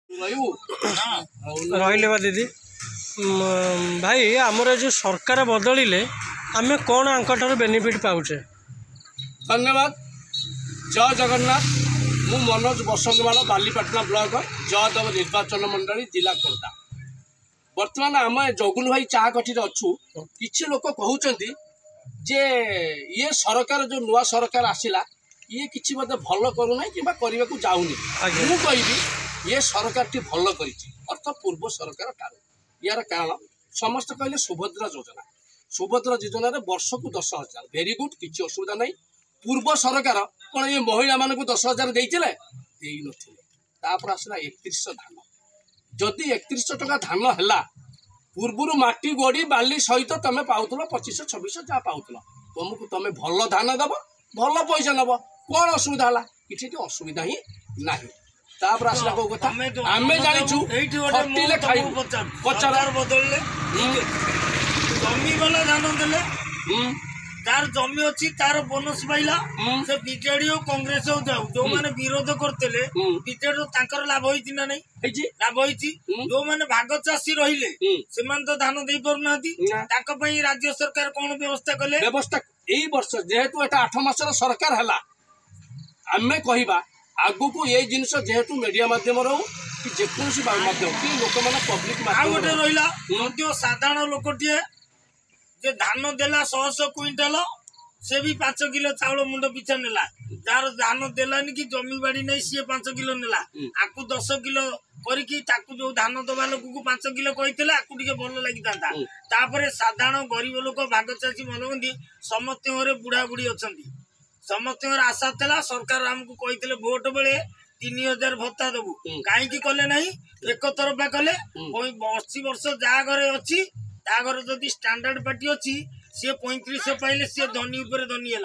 रही दीदी भाई आमर जो सरकार बदलिले आम कौन आंकठार बेनिफिट पाचे। धन्यवाद। जय जगन्नाथ। मु मनोज बसंतवाड़ बालीपाटना ब्लॉक जयदेव निर्वाचन मंडली जिला खोर्धा। बर्तमान आम जगुल भाई चाह कठी अच्छु किसी लोक कहते जे ये सरकार जो नुआ सरकार आसिला ये किसी मत भल करूना कि करने को जाऊनी। मु कहि ये सरकार टी भल कर अर्थ पूर्व सरकार यार कारण समस्त कहले सुभद्रा योजना। सुभद्रा योजना वर्ष को 10,000 भेरी गुड किसी असुविधा नहीं। पूर्व सरकार कौन ये महिला मान 10,000 देते नपर आसला 3100 धान। जदि 3100 टका धान है पूर्वर माटी गोड़ी बाली सहित तुम पाऊल 2500-2600 जहाँ पाऊल तुमको तुम भल धान दब भल पैसा नब कौन असुविधा है कि असुविधा ही ना। तापर आसला को कथा आमे जानिछु खटिले खाइ पचार बदलले जमी वाला धान देले तार जमी अच्छी तार बोनस पाइला से बीजेडी और कांग्रेस जाऊ जो माने विरोध करतेले बीजेडी तांकर लाभ होइछि ना नहीं लाभ होइछि। जो माने भाग चासी रहिले से मान तो धान देई परनाथि तांक पई राज्य सरकार कोन व्यवस्था कले। व्यवस्था एई वर्ष जेहेतु एटा 8 मासर सरकार हला आमे कहिबा आगु को ये जिनस जेहेतु मीडिया माध्यम रो कि जेकोसी माध्यम कि लोक माने पब्लिक माध्यम गोटे रहिला मध्य साधारण लोकटिए जे धान देला 100 क्विंटाल से भी 5 किलो चाउल मुंड पिछा नेला जार धान देलानी कि जमी बाड़ी नहीं सी 5 किलो नेला आकु 10 किलो करिकी ताकु जो धान दबा लोक को 5 किलो कहितले आकु टिके भल लागि तांता। तापरे साधारण गरीब लोक भाग चासी मनबंदी समस्त घरे बुढ़ा बुढ़ी अछंती समस्त आशा था सरकार आमको कहते भोट बेले 3000 भत्ता देबू कहीं कले ना एक तरफा कले 80 वर्ष जहाँ घरे अच्छी घर जदि स्टैंडर्ड पार्टी अच्छी सी 3500 पाइले सी धनी उपर धनी है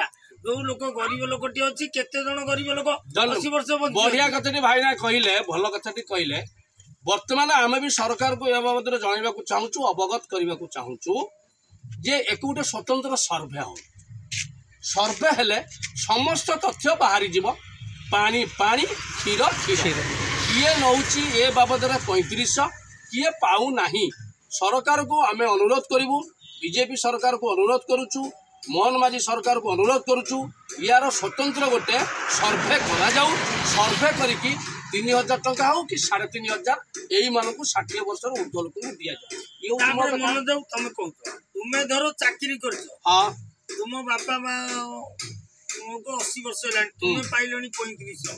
जो लोक गरीब लोकटी अच्छी केते जन गरीब लोक 80 वर्ष बढ़िया कथा भाई ना कहले भल कथा कहले। बर्तमान आम भी सरकार को यह बाबद जनवा चाहूँ अवगत करने को चाहूँ जे एक गोटे स्वतंत्र सर्वे हो सर्वे हेले समस्त तथ्य बाहरी जीव पानी पानी क्षीर क्षीर किए नौची ए बाबद 3500 किए पाऊ नाही। सरकार को आम अनुरोध करूँ बीजेपी सरकार को अनुरोध करुचु मोहन माझी सरकार को अनुरोध करुचु यार स्वतंत्र गोटे सर्वे करा जाऊ सर्वे करिकी 3000 टंका हो कि 3500 यही मानक 60 वर्ष ऊर्ध्व लोक दि जाऊ। मन जाऊ तुम कह तुम्हें धरो चाकरी कर हाँ तुम बापा माँ तुमको 80 वर्ष है तुम्हें पाइल 3500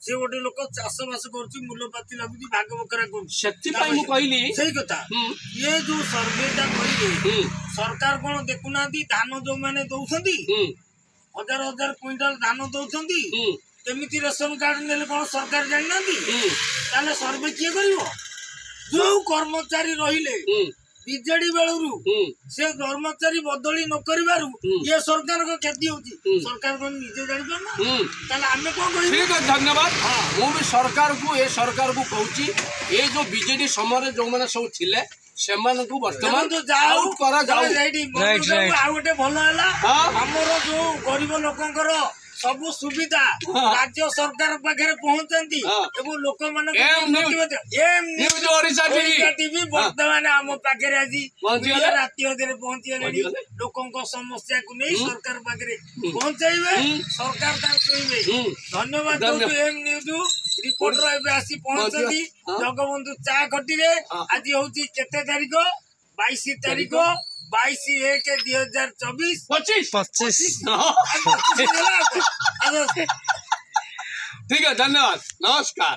से गोटे लोक चाष बास कर मूलपाती लगुच भाग बकरा कर कथा ये जो सर्वेटा करेंगे सरकार कौन देखुना धान जो मैंने दौरान 1000 क्विंटाल धान दौरान केमी रेशन कार्ड ने कौन सरकार जाना सर्वे किए कर जो कर्मचारी रहिले बीजेडी बेलू से कर्मचारी बदली न कर ये सरकार को क्षति होती सरकार को निजे जान कौन ठीक है। धन्यवाद। मु भी सरकार को ये सरकार को कहूँ ये जो बीजेडी समय जो मैंने सब थिले सेमान को वर्तमान आउट करा जाऊ गोटे भल आमर जो गरीब लोकंकर सब सुविधा राज्य सरकार पाखे पहुंचती एवं लोक टीवी बर्तमान आम पाखे आज राति अधे पहुंची लोकों समस्या को नहीं सरकार पाखे पहुंचाइबे सरकार कहबे। धन्यवाद एम न्यूज रिपोर्टर एवं आसी पहुंचती जगबंधु चा खटी आज हूँ केते तारीख 22 तारीख 22/1/2024 25 ठीक है। धन्यवाद। नमस्कार।